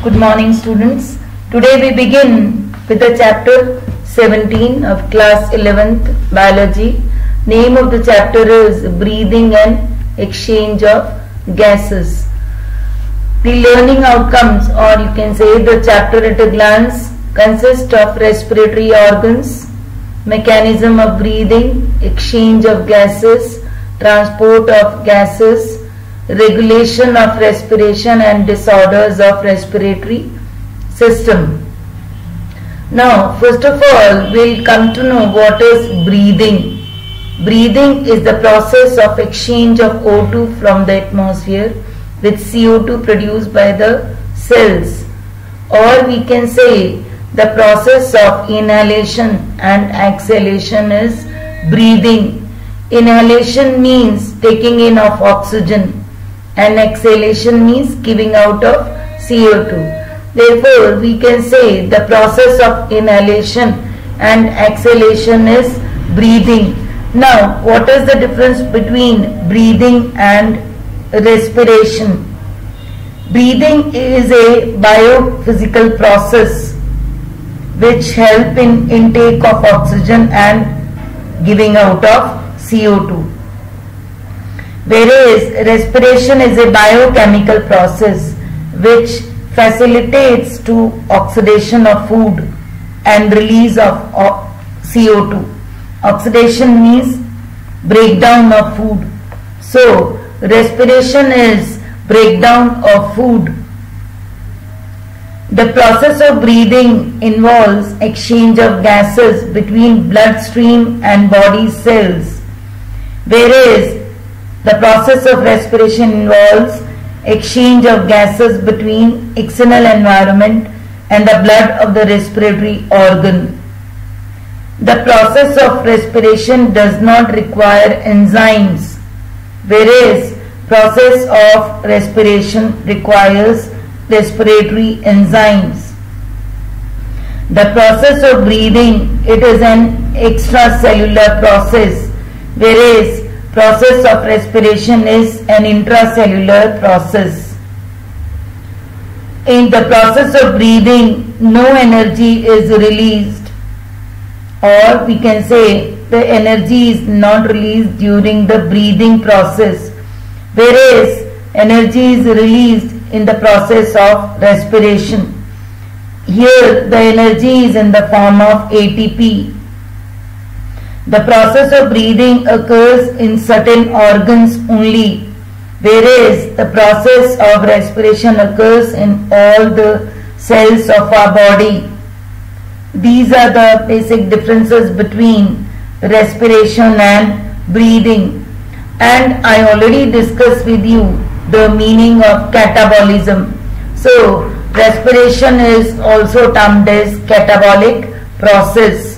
Good morning, students. Today we begin with the chapter 17 of class 11th biology. Name of the chapter is breathing and exchange of gases. The learning outcomes, or you can say the chapter at a glance, consists of respiratory organs, mechanism of breathing, exchange of gases, transport of gases, regulation of respiration and disorders of respiratory system. Now, first of all, we'll come to know what is breathing. Breathing is the process of exchange of O2 from the atmosphere with CO2 produced by the cells, or we can say the process of inhalation and exhalation is breathing. Inhalation means taking in of oxygen and exhalation means giving out of CO2. Therefore, we can say the process of inhalation and exhalation is breathing. Now, what is the difference between breathing and respiration? Breathing is a biophysical process which help in intake of oxygen and giving out of CO2. Whereas respiration is a biochemical process which facilitates to oxidation of food and release of CO2. Oxidation means breakdown of food. So, respiration is breakdown of food. The process of breathing involves exchange of gases between bloodstream and body cells, whereas the process of respiration involves exchange of gases between external environment and the blood of the respiratory organ. The process of respiration does not require enzymes, whereas process of respiration requires respiratory enzymes. The process of breathing, it is an extracellular process, whereas process of respiration is an intracellular process. In the process of breathing, no energy is released, or we can say the energy is not released during the breathing process, whereas energy is released in the process of respiration. Here the energy is in the form of ATP. The process of breathing occurs in certain organs only, whereas the process of respiration occurs in all the cells of our body. These are the basic differences between respiration and breathing. And I already discussed with you the meaning of catabolism. So, respiration is also termed as catabolic process.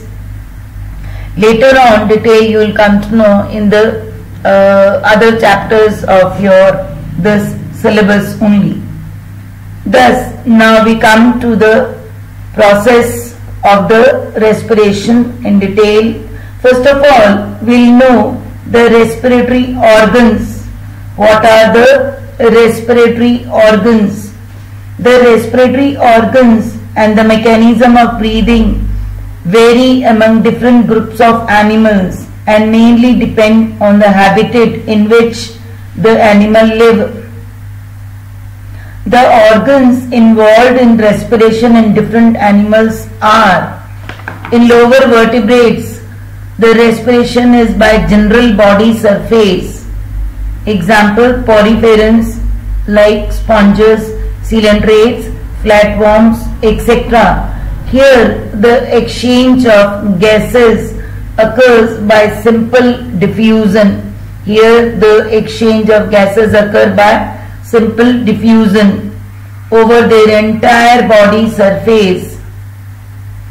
Later on detail you will come to know in the other chapters of your this syllabus only. Thus, now we come to the process of the respiration in detail. First of all, we will know the respiratory organs. What are the respiratory organs? The respiratory organs and the mechanism of breathing vary among different groups of animals and mainly depend on the habitat in which the animal live. The organs involved in respiration in different animals are: in lower vertebrates, the respiration is by general body surface. Example, poriferans like sponges, coelentrates, flatworms, etc. Here the exchange of gases occurs by simple diffusion. Here the exchange of gases occur by simple diffusion over their entire body surface.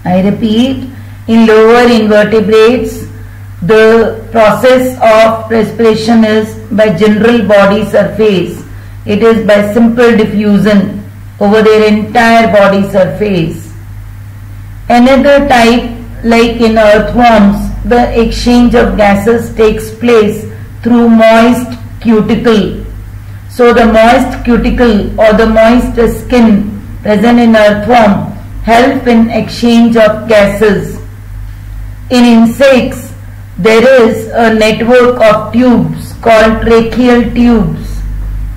I repeat, in lower invertebrates, the process of respiration is by general body surface. It is by simple diffusion over their entire body surface. Another type, like in earthworms, the exchange of gases takes place through moist cuticle. So the moist cuticle or the moist skin present in earthworm help in exchange of gases. In insects, there is a network of tubes called tracheal tubes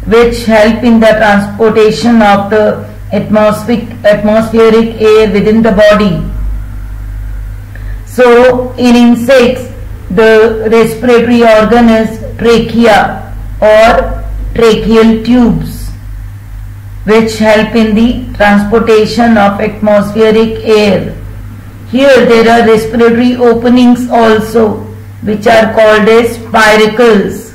which help in the transportation of the atmospheric air within the body. So, in insects, the respiratory organ is trachea or tracheal tubes which help in the transportation of atmospheric air. Here there are respiratory openings also which are called as spiracles.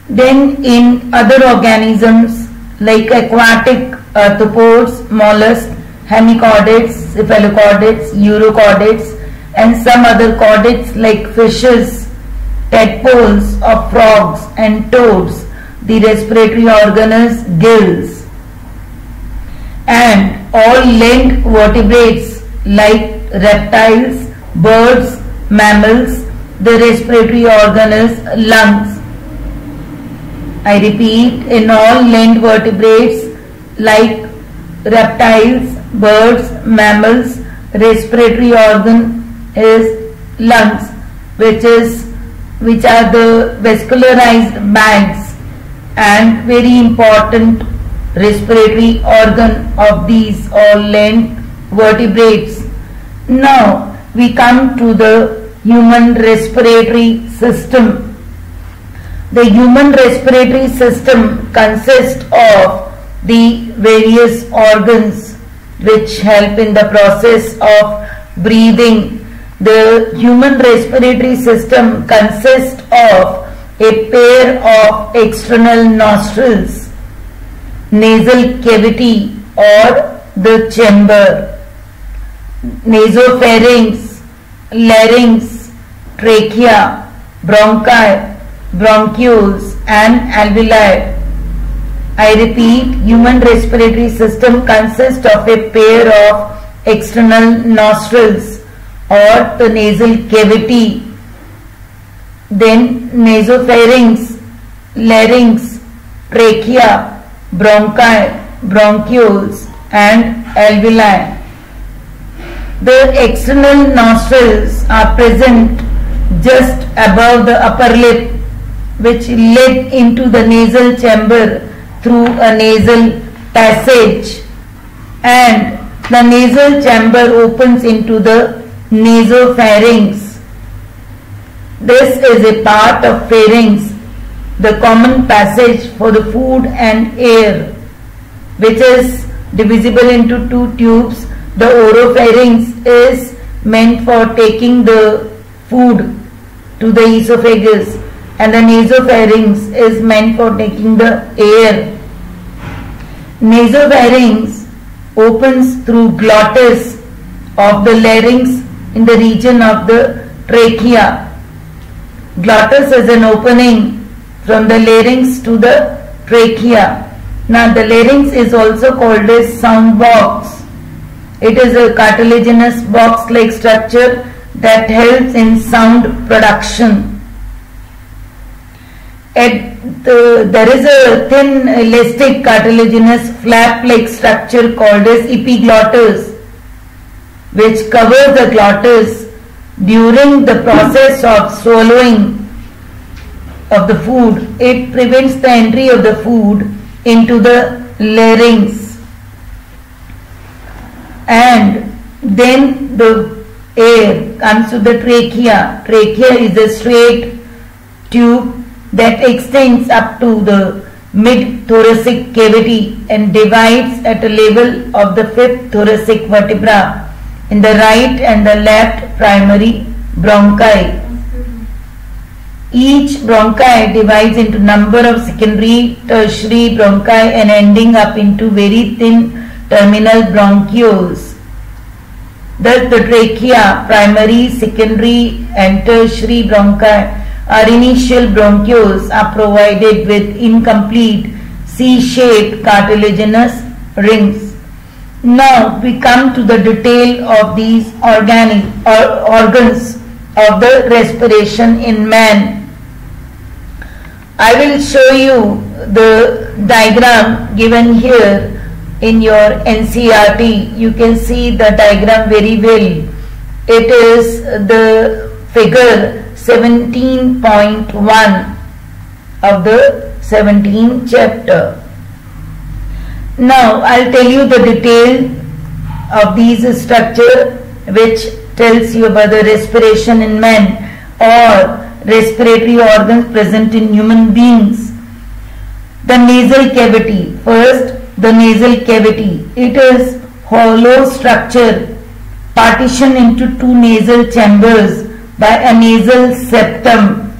Then in other organisms like aquatic arthropods, mollusks, hemichordates, cephalochordates, urochordates and some other chordates like fishes, tadpoles of frogs and toads, the respiratory organ is gills. And all land vertebrates like reptiles, birds, mammals, the respiratory organ is lungs. I repeat, in all land vertebrates like reptiles, birds, mammals, respiratory organ is lungs, which are the vascularized bags and very important respiratory organ of these all land vertebrates. Now we come to the human respiratory system. The human respiratory system consists of the various organs which help in the process of breathing. The human respiratory system consists of a pair of external nostrils, nasal cavity or the chamber, nasopharynx, larynx, trachea, bronchi, bronchioles and alveoli. I repeat, human respiratory system consists of a pair of external nostrils or the nasal cavity, then nasopharynx, larynx, trachea, bronchi, bronchioles and alveoli. The external nostrils are present just above the upper lip, which lead into the nasal chamber through a nasal passage, and the nasal chamber opens into the nasopharynx. This is a part of pharynx, the common passage for the food and air, which is divisible into two tubes. The oropharynx is meant for taking the food to the esophagus, and the nasopharynx is meant for taking the air. Nasopharynx opens through glottis of the larynx in the region of the trachea. Glottis is an opening from the larynx to the trachea. Now the larynx is also called as sound box. It is a cartilaginous box-like structure that helps in sound production. There is a thin elastic cartilaginous flap-like structure called as epiglottis, which covers the glottis during the process of swallowing of the food. It prevents the entry of the food into the larynx, and then the air comes to the trachea. Trachea is a straight tube that extends up to the mid-thoracic cavity and divides at a level of the fifth thoracic vertebra in the right and the left primary bronchi. Each bronchi divides into number of secondary, tertiary bronchi and ending up into very thin terminal bronchioles. Thus the trachea, primary, secondary and tertiary bronchi our initial bronchioles are provided with incomplete C-shaped cartilaginous rings. Now we come to the detail of these organs of the respiration in man. I will show you the diagram given here in your NCERT. You can see the diagram very well. It is the figure 17.1 of the 17th chapter. Now I'll tell you the detail of these structure, which tells you about the respiration in men or respiratory organs present in human beings. The nasal cavity. First, the nasal cavity. It is hollow structure partitioned into two nasal chambers by a nasal septum.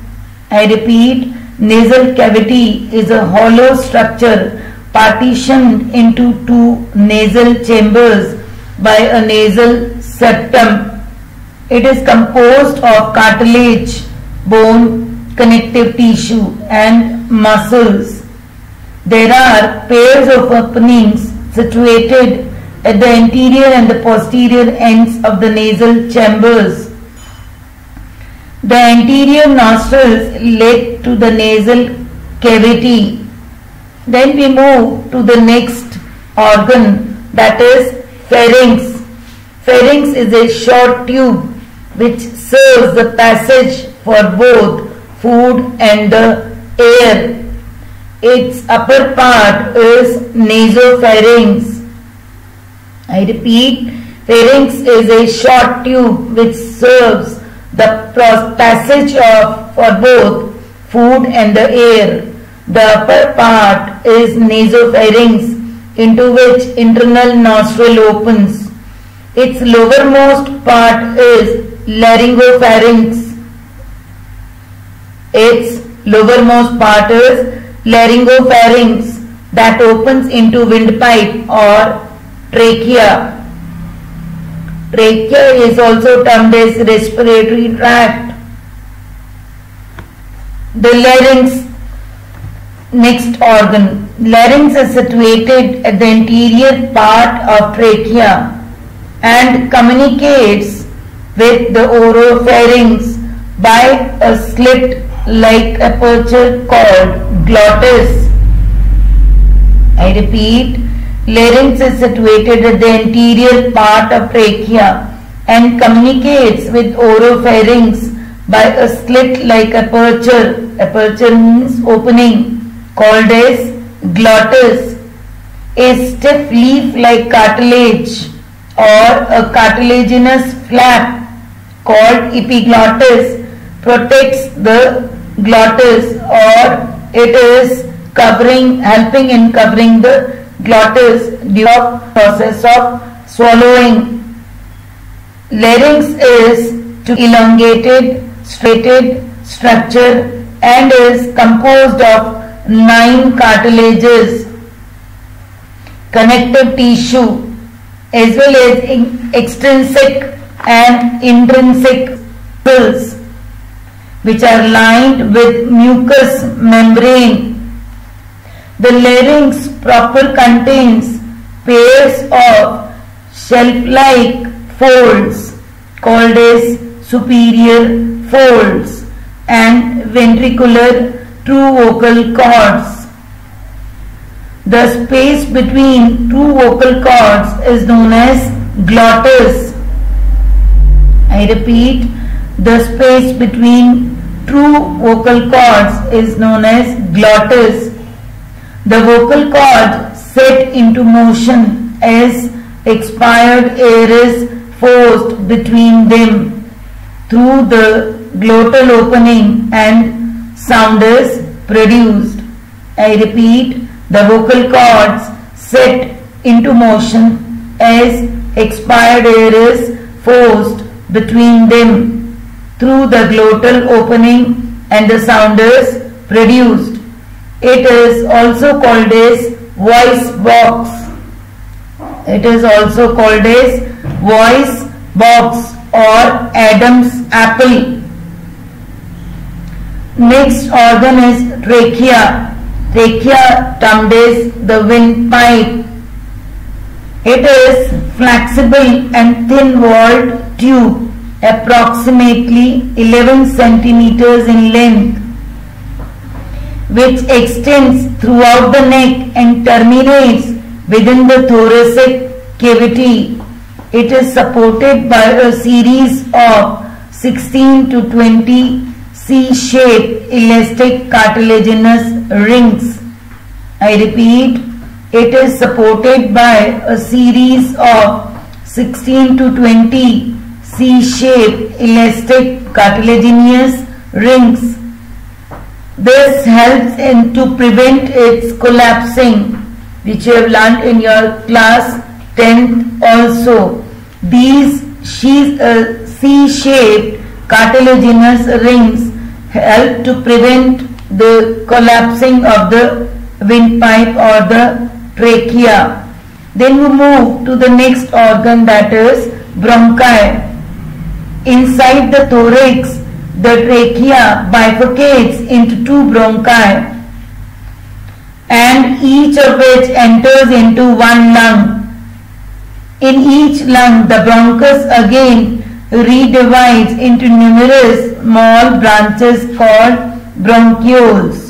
I repeat, nasal cavity is a hollow structure partitioned into two nasal chambers by a nasal septum. It is composed of cartilage, bone, connective tissue and muscles. There are pairs of openings situated at the anterior and the posterior ends of the nasal chambers. The anterior nostrils lead to the nasal cavity. Then we move to the next organ, that is pharynx. Pharynx is a short tube which serves the passage for both food and the air. Its upper part is nasopharynx. I repeat, pharynx is a short tube which serves the passage for both food and the air. The upper part is nasopharynx, into which internal nostril opens. Its lowermost part is laryngopharynx. Its lowermost part is laryngopharynx that opens into windpipe or trachea. Trachea is also termed as respiratory tract. The larynx, next organ. Larynx is situated at the anterior part of trachea and communicates with the oropharynx by a slit-like aperture called glottis. I repeat, larynx is situated at the anterior part of trachea and communicates with oropharynx by a slit-like aperture. Aperture means opening, called as glottis. A stiff leaf-like cartilage or a cartilaginous flap called epiglottis protects the glottis, or it is helping in covering the glottis due to the process of swallowing. Larynx is elongated, straighted structure and is composed of 9 cartilages, connective tissue, as well as extrinsic and intrinsic cells, which are lined with mucous membrane. The larynx proper contains pairs of shelf-like folds called as superior folds and ventricular true vocal cords. The space between true vocal cords is known as glottis. I repeat, the space between true vocal cords is known as glottis. The vocal cords set into motion as expired air is forced between them through the glottal opening and sound is produced. I repeat, the vocal cords set into motion as expired air is forced between them through the glottal opening and the sound is produced. It is also called as voice box. It is also called as voice box or Adam's apple. Next organ is trachea. Trachea termed as the windpipe. It is flexible and thin-walled tube approximately 11 centimeters in length, which extends throughout the neck and terminates within the thoracic cavity. It is supported by a series of 16 to 20 C-shaped elastic cartilaginous rings. I repeat, it is supported by a series of 16 to 20 C-shaped elastic cartilaginous rings. This helps in to prevent its collapsing, which you have learned in your class 10th also. These C-shaped cartilaginous rings help to prevent the collapsing of the windpipe or the trachea. Then we move to the next organ, that is bronchi. Inside the thorax, the trachea bifurcates into two bronchi, and each of which enters into one lung. In each lung, the bronchus again redivides into numerous small branches called bronchioles.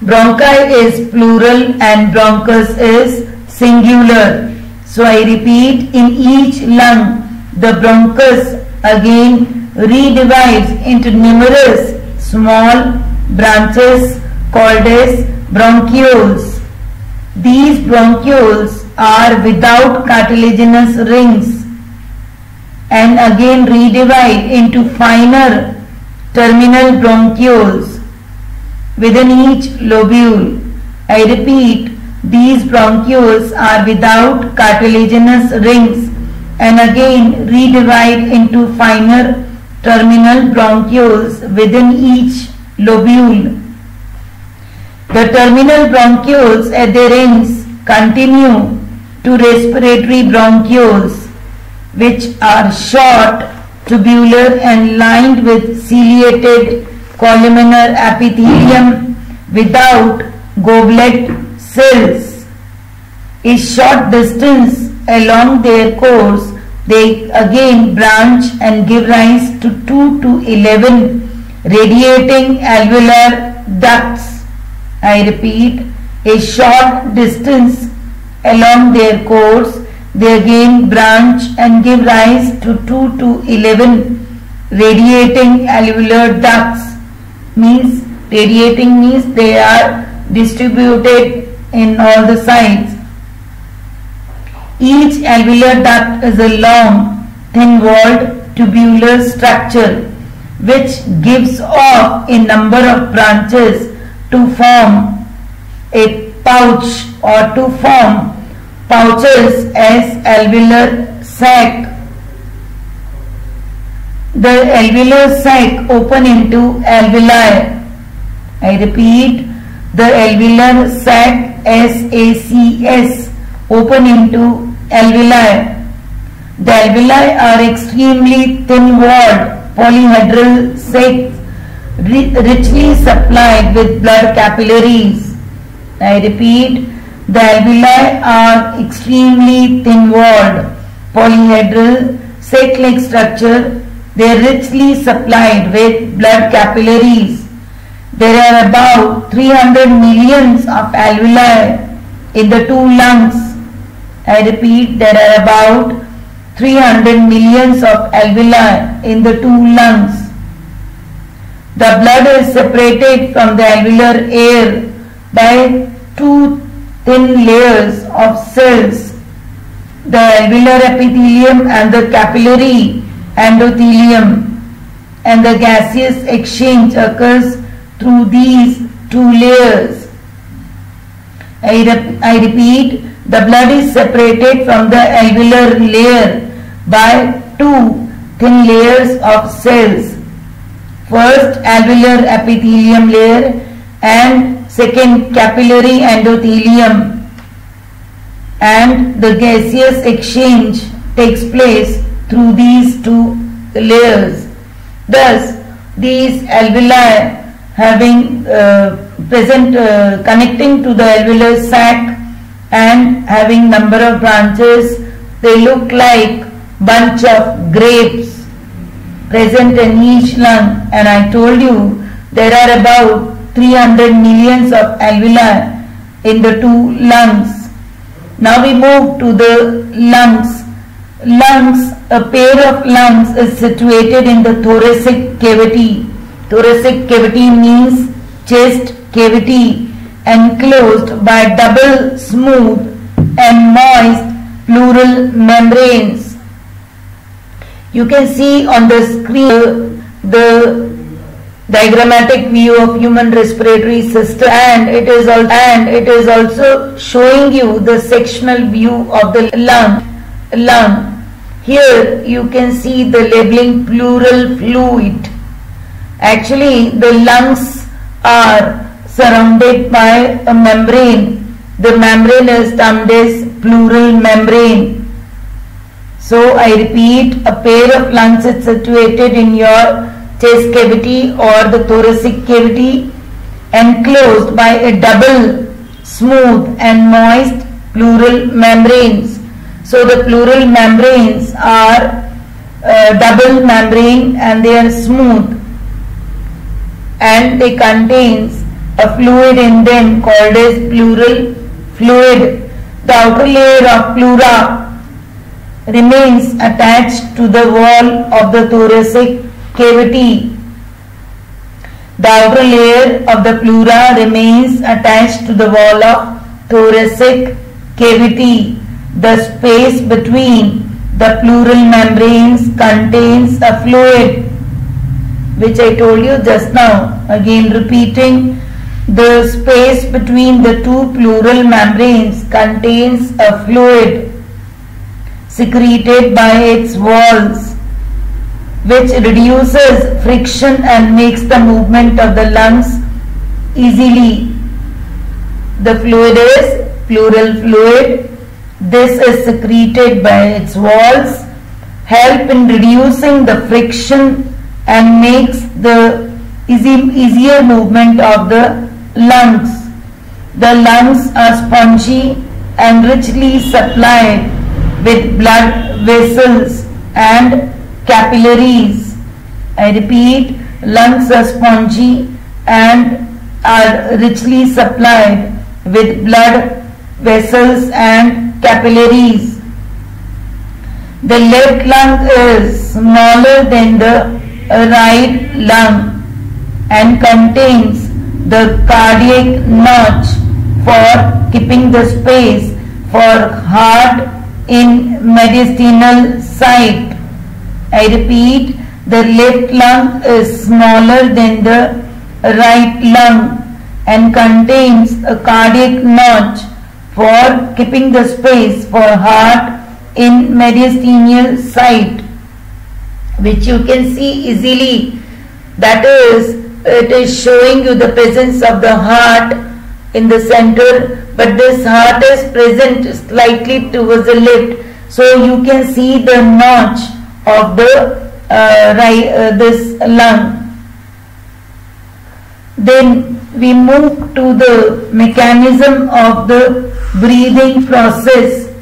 Bronchi is plural and bronchus is singular. So I repeat, in each lung, the bronchus again redivides into numerous small branches called as bronchioles. These bronchioles are without cartilaginous rings and again redivide into finer terminal bronchioles within each lobule. I repeat, these bronchioles are without cartilaginous rings and again redivide into finer terminal bronchioles within each lobule. The terminal bronchioles at their ends continue to respiratory bronchioles, which are short, tubular and lined with ciliated columnar epithelium without goblet cells. A short distance along their course, they again branch and give rise to 2 to 11 radiating alveolar ducts. I repeat, a short distance along their course, they again branch and give rise to 2 to 11 radiating alveolar ducts. Means radiating means they are distributed in all the sides. Each alveolar duct is a long, thin-walled tubular structure which gives off a number of branches to form a pouch or to form pouches as alveolar sac. The alveolar sac open into alveoli. I repeat, the alveolar sac SACS open into alveoli. The alveoli are extremely thin-walled polyhedral sacs richly supplied with blood capillaries. I repeat, the alveoli are extremely thin-walled polyhedral sac-like structure. They are richly supplied with blood capillaries. There are about 300 millions of alveoli in the two lungs. I repeat, there are about 300 millions of alveoli in the two lungs. The blood is separated from the alveolar air by two thin layers of cells, the alveolar epithelium and the capillary endothelium, and the gaseous exchange occurs through these two layers. I repeat, the blood is separated from the alveolar layer by two thin layers of cells. First, alveolar epithelium layer and second, capillary endothelium, and the gaseous exchange takes place through these two layers. Thus, these alveoli having connecting to the alveolar sac and having number of branches, they look like bunch of grapes present in each lung, and I told you there are about 300 millions of alveoli in the two lungs. Now we move to the lungs. Lungs, a pair of lungs is situated in the thoracic cavity. Thoracic cavity means chest cavity, enclosed by double smooth and moist pleural membranes. You can see on the screen the diagrammatic view of human respiratory system, and it is also showing you the sectional view of the lung. Here you can see the labeling pleural fluid. Actually, the lungs are surrounded by a membrane. The membrane is termed as pleural membrane. So I repeat, a pair of lungs is situated in your chest cavity or the thoracic cavity, enclosed by a double smooth and moist pleural membranes. So the pleural membranes are double membrane and they are smooth, and they contains a fluid in them called as pleural fluid. The outer layer of pleura remains attached to the wall of the thoracic cavity. The outer layer of the pleura remains attached to the wall of thoracic cavity. The space between the pleural membranes contains a fluid, which I told you just now. Again repeating, the space between the two pleural membranes contains a fluid secreted by its walls, which reduces friction and makes the movement of the lungs easily. The fluid is pleural fluid. This is secreted by its walls, help in reducing the friction and makes the easier movement of the lungs. The lungs are spongy and richly supplied with blood vessels and capillaries. I repeat, lungs are spongy and are richly supplied with blood vessels and capillaries. The left lung is smaller than the right lung and contains the cardiac notch for keeping the space for heart in mediastinal site. I repeat, the left lung is smaller than the right lung and contains a cardiac notch for keeping the space for heart in mediastinal site, which you can see easily. That is, it is showing you the presence of the heart in the center, but this heart is present slightly towards the left, so you can see the notch of the this lung. Then we move to the mechanism of the breathing process.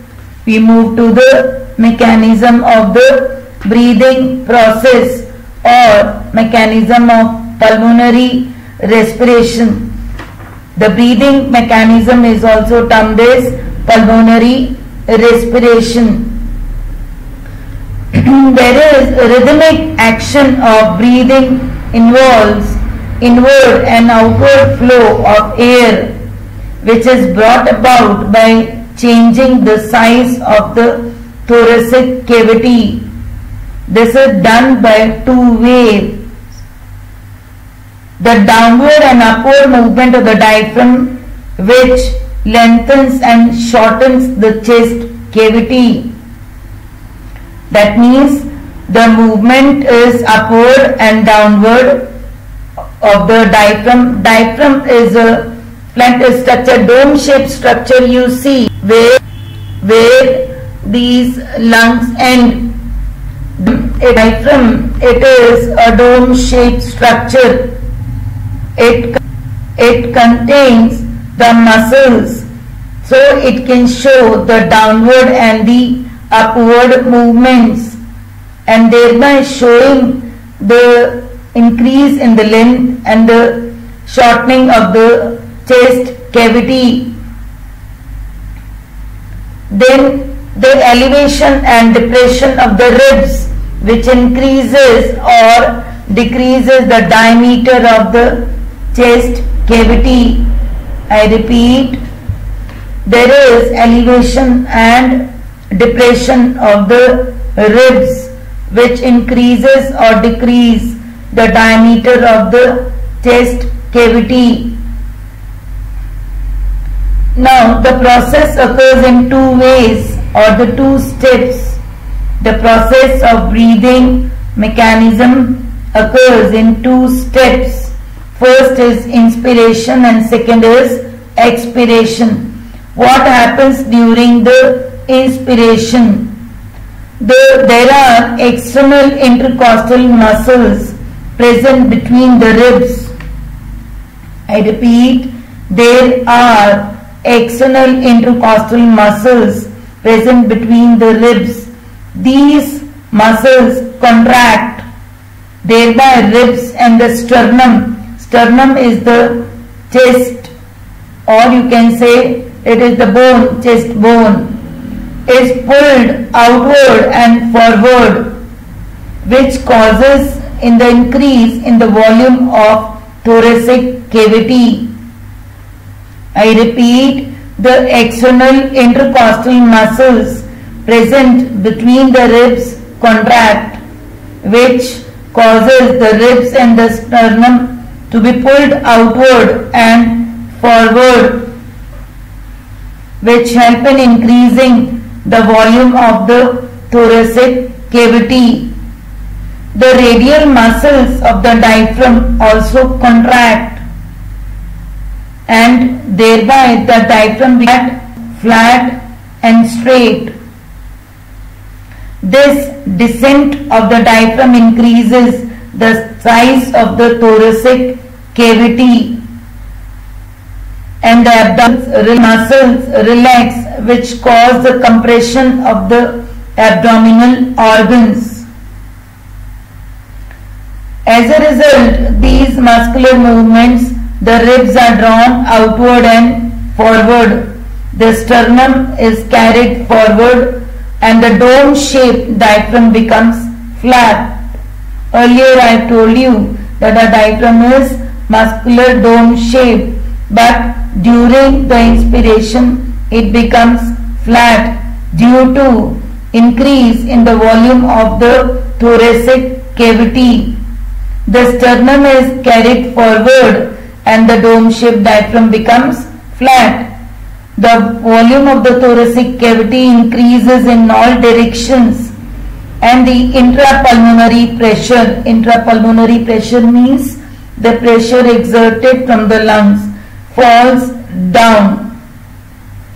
We move to the mechanism of the breathing process or mechanism of pulmonary respiration. The breathing mechanism is also termed as pulmonary respiration. There is rhythmic action of breathing, involves inward and outward flow of air, which is brought about by changing the size of the thoracic cavity. This is done by two ways: the downward and upward movement of the diaphragm, which lengthens and shortens the chest cavity. That means the movement is upward and downward of the diaphragm. Diaphragm is a flat structure, dome-shaped structure you see where these lungs end. A diaphragm, it is a dome-shaped structure. It contains the muscles, so it can show the downward and the upward movements, and thereby showing the increase in the length and the shortening of the chest cavity. Then the elevation and depression of the ribs, which increases or decreases the diameter of the chest cavity. I repeat, there is elevation and depression of the ribs, which increases or decreases the diameter of the chest cavity. Now the process occurs in two ways or the two steps. The process of breathing mechanism occurs in two steps. First is inspiration and second is expiration. What happens during the inspiration? There are external intercostal muscles present between the ribs. I repeat, there are external intercostal muscles present between the ribs. These muscles contract, thereby ribs and the sternum. Sternum is the chest, or you can say it is the bone, chest bone, is pulled outward and forward, which causes in the increase in the volume of thoracic cavity. I repeat, the external intercostal muscles present between the ribs contract, which causes the ribs and the sternum to be pulled outward and forward, which help in increasing the volume of the thoracic cavity. The radial muscles of the diaphragm also contract, and thereby the diaphragm becomes flat and straight. This descent of the diaphragm increases the size of the thoracic cavity, and the abdominal muscles relax, which cause the compression of the abdominal organs. As a result, these muscular movements, the ribs are drawn outward and forward. The sternum is carried forward and the dome-shaped diaphragm becomes flat. Earlier I told you that a diaphragm is muscular dome-shaped, but during the inspiration it becomes flat due to increase in the volume of the thoracic cavity. The sternum is carried forward and the dome-shaped diaphragm becomes flat. The volume of the thoracic cavity increases in all directions, and the intrapulmonary pressure means the pressure exerted from the lungs falls down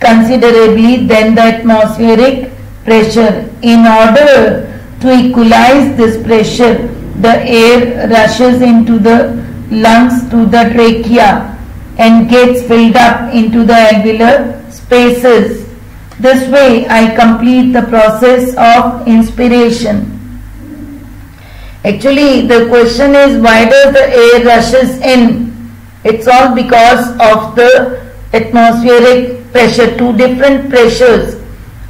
considerably than the atmospheric pressure. In order to equalize this pressure, the air rushes into the lungs through the trachea and gets filled up into the alveolar spaces. This way I complete the process of inspiration. Actually, the question is, why does the air rushes in? It's all because of the atmospheric pressure, two different pressures.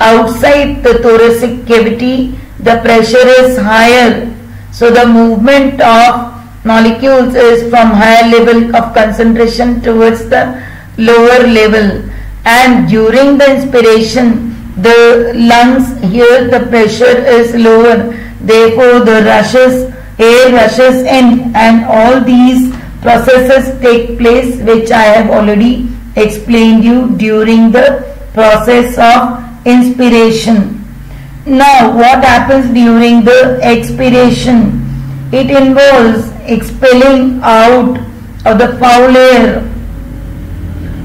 Outside the thoracic cavity, the pressure is higher, so the movement of molecules is from higher level of concentration towards the lower level, and during the inspiration the lungs, here the pressure is lower, therefore the air rushes in, and all these processes take place which I have already explained you during the process of inspiration. Now what happens during the expiration? It involves expelling out of the foul air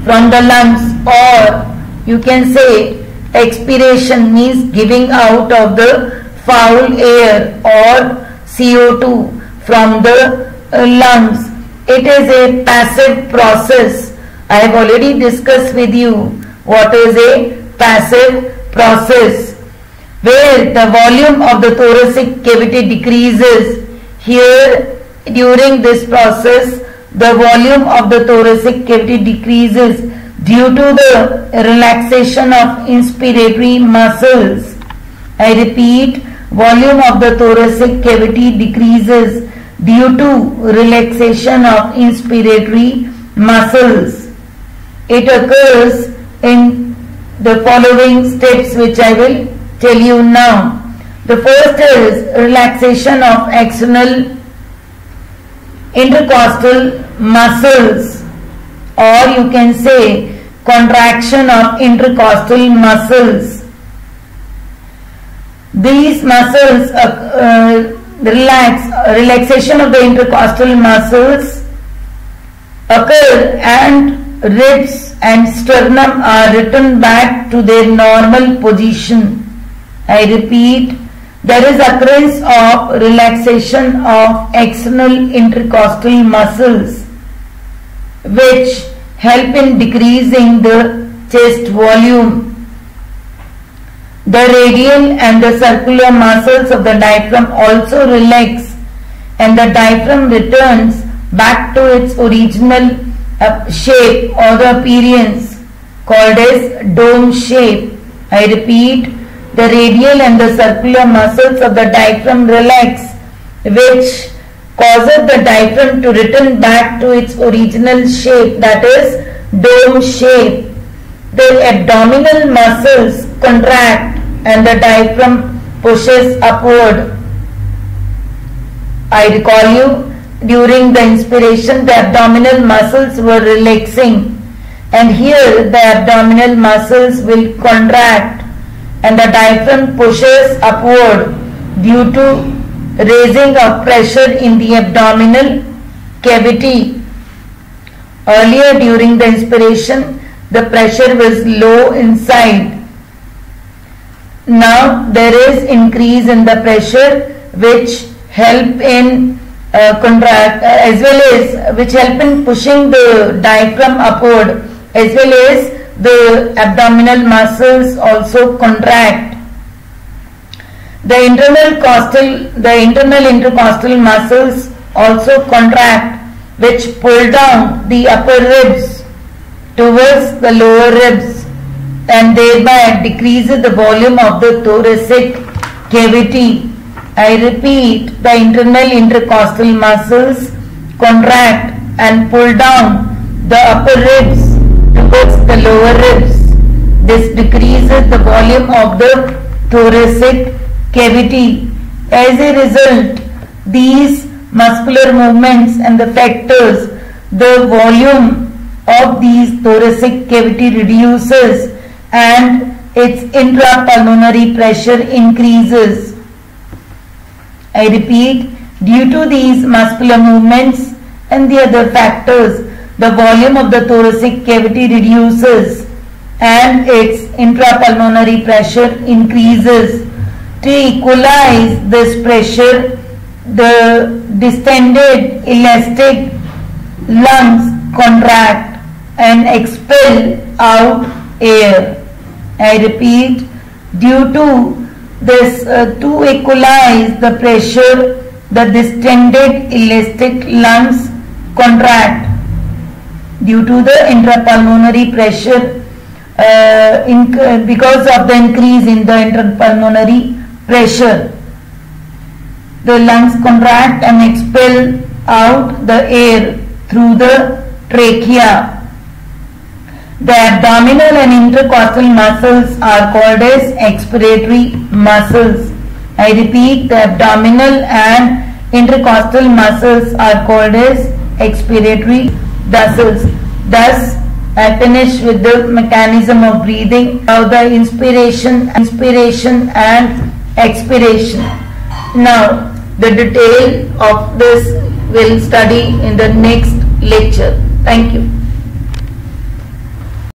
from the lungs, or you can say expiration means giving out of the foul air or CO2 from the lungs. It is a passive process. I have already discussed with you what is a passive process, where the volume of the thoracic cavity decreases. Here, during this process, the volume of the thoracic cavity decreases due to the relaxation of inspiratory muscles. I repeat, volume of the thoracic cavity decreases due to relaxation of inspiratory muscles. It occurs in the following steps, which I will tell you now. The first is relaxation of external intercostal muscles, or you can say contraction of intercostal muscles. These muscles relaxation of the intercostal muscles occur and ribs and sternum are returned back to their normal position. I repeat, there is occurrence of relaxation of external intercostal muscles which help in decreasing the chest volume. The radial and the circular muscles of the diaphragm also relax and the diaphragm returns back to its original shape or the appearance called as dome shape. I repeat, the radial and the circular muscles of the diaphragm relax, which causes the diaphragm to return back to its original shape, that is dome shape. The abdominal muscles contract and the diaphragm pushes upward. I recall you, during the inspiration the abdominal muscles were relaxing, and here the abdominal muscles will contract and the diaphragm pushes upward due to raising of pressure in the abdominal cavity. Earlier during the inspiration the pressure was low inside. Now there is increase in the pressure which help in contract as well as which help in pushing the diaphragm upward, as well as the abdominal muscles also contract. The internal intercostal muscles also contract, which pull down the upper ribs towards the lower ribs and thereby decreases the volume of the thoracic cavity. I repeat, the internal intercostal muscles contract and pull down the upper ribs towards the lower ribs. This decreases the volume of the thoracic cavity. As a result, these muscular movements and the factors, the volume of these thoracic cavity reduces and its intrapulmonary pressure increases. I repeat, due to these muscular movements and the other factors, the volume of the thoracic cavity reduces and its intrapulmonary pressure increases. To equalize this pressure, the distended elastic lungs contract and expel out air. I repeat, due to this to equalize the pressure, the distended elastic lungs contract due to the intrapulmonary pressure because of the increase in the intrapulmonary pressure. The lungs contract and expel out the air through the trachea. The abdominal and intercostal muscles are called as expiratory muscles. I repeat, the abdominal and intercostal muscles are called as expiratory muscles. Thus, I finish with the mechanism of breathing, how the inspiration and expiration. Now, the detail of this we'll study in the next lecture. Thank you.